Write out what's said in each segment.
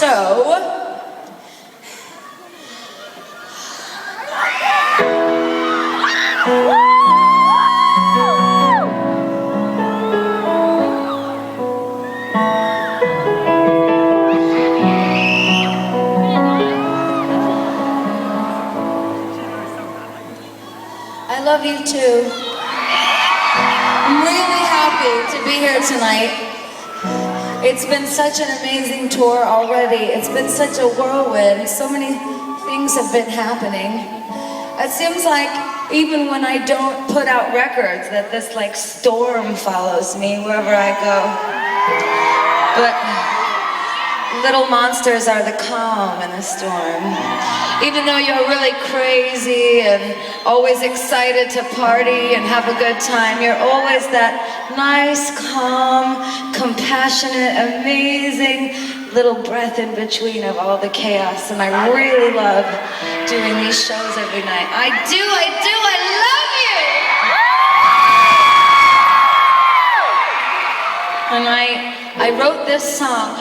So, I love you too. I'm really happy to be here tonight. It's been such an amazing tour already. It's been such a whirlwind. So many things have been happening. It seems like even when I don't put out records that this like storm follows me wherever I go. But little monsters are the calm in the storm. Even though you're really crazy and always excited to party and have a good time, you're always that nice, calm, compassionate, amazing little breath in between of all the chaos. And I really love doing these shows every night. I do, I love you! And I wrote this song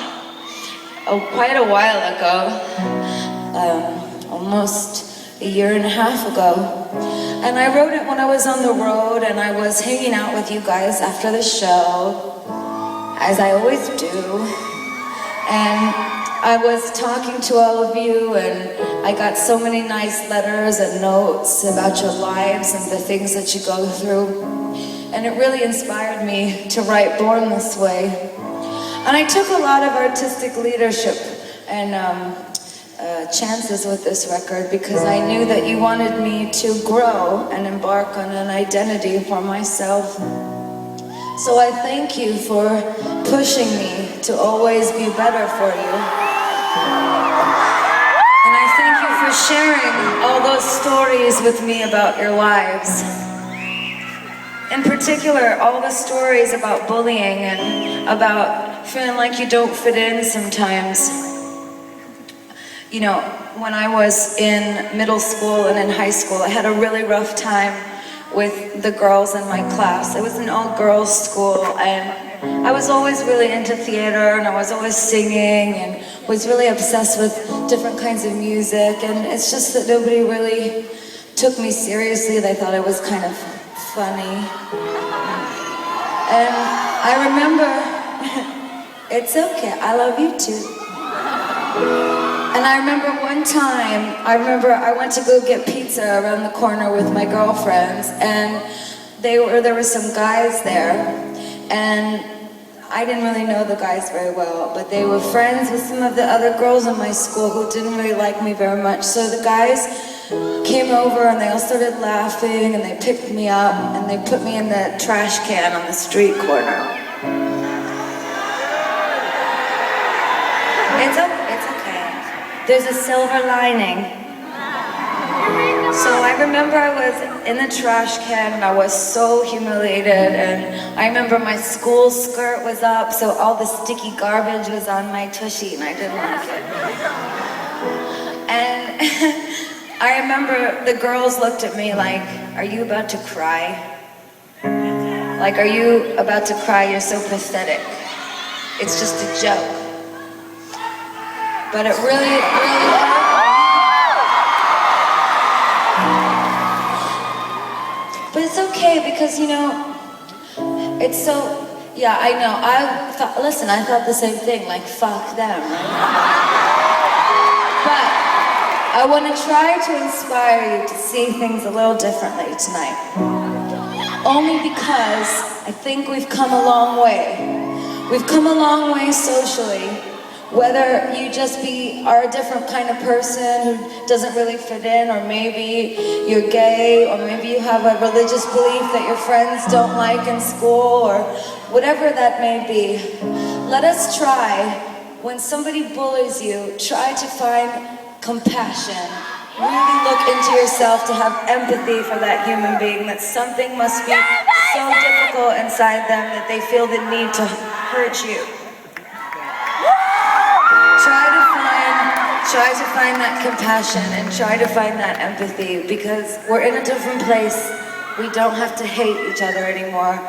quite a while ago. Almost a year and a half ago. And I wrote it when I was on the road and I was hanging out with you guys after the show, as I always do. And I was talking to all of you and I got so many nice letters and notes about your lives and the things that you go through. And it really inspired me to write Born This Way. And I took a lot of artistic leadership and chances with this record because I knew that you wanted me to grow and embark on an identity for myself. So I thank you for pushing me to always be better for you. And I thank you for sharing all those stories with me about your lives. In particular, all the stories about bullying and about feeling like you don't fit in sometimes. You know, when I was in middle school and in high school, I had a really rough time with the girls in my class. It was an all-girls school, and I was always really into theater, and I was always singing, and was really obsessed with different kinds of music, and it's just that nobody really took me seriously. They thought I was kind of funny. And I remember, it's okay, I love you too. And I remember one time, I went to go get pizza around the corner with my girlfriends, and there were some guys there, and I didn't really know the guys very well, but they were friends with some of the other girls in my school who didn't really like me very much. So the guys came over and they all started laughing and they picked me up and they put me in the trash can on the street corner. It's okay. There's a silver lining. So I remember I was in the trash can and I was so humiliated, and I remember my school skirt was up, so all the sticky garbage was on my tushy and I didn't like it. And I remember the girls looked at me like, are you about to cry? Like, are you about to cry? You're so pathetic. It's just a joke. But it really hurt me. But it's okay because, you know, it's so, yeah, I know. I thought the same thing, like, fuck them, right? But I want to try to inspire you to see things a little differently tonight. Only because I think we've come a long way. We've come a long way socially. Whether you just are a different kind of person who doesn't really fit in, or maybe you're gay, or maybe you have a religious belief that your friends don't like in school, or whatever that may be. Let us try, when somebody bullies you, try to find compassion. Really look into yourself to have empathy for that human being, that something must be so difficult inside them that they feel the need to hurt you. Try to find that compassion and try to find that empathy, because we're in a different place. We don't have to hate each other anymore.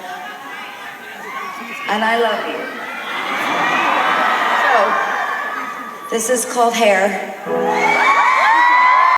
And I love you. So, This is called Hair.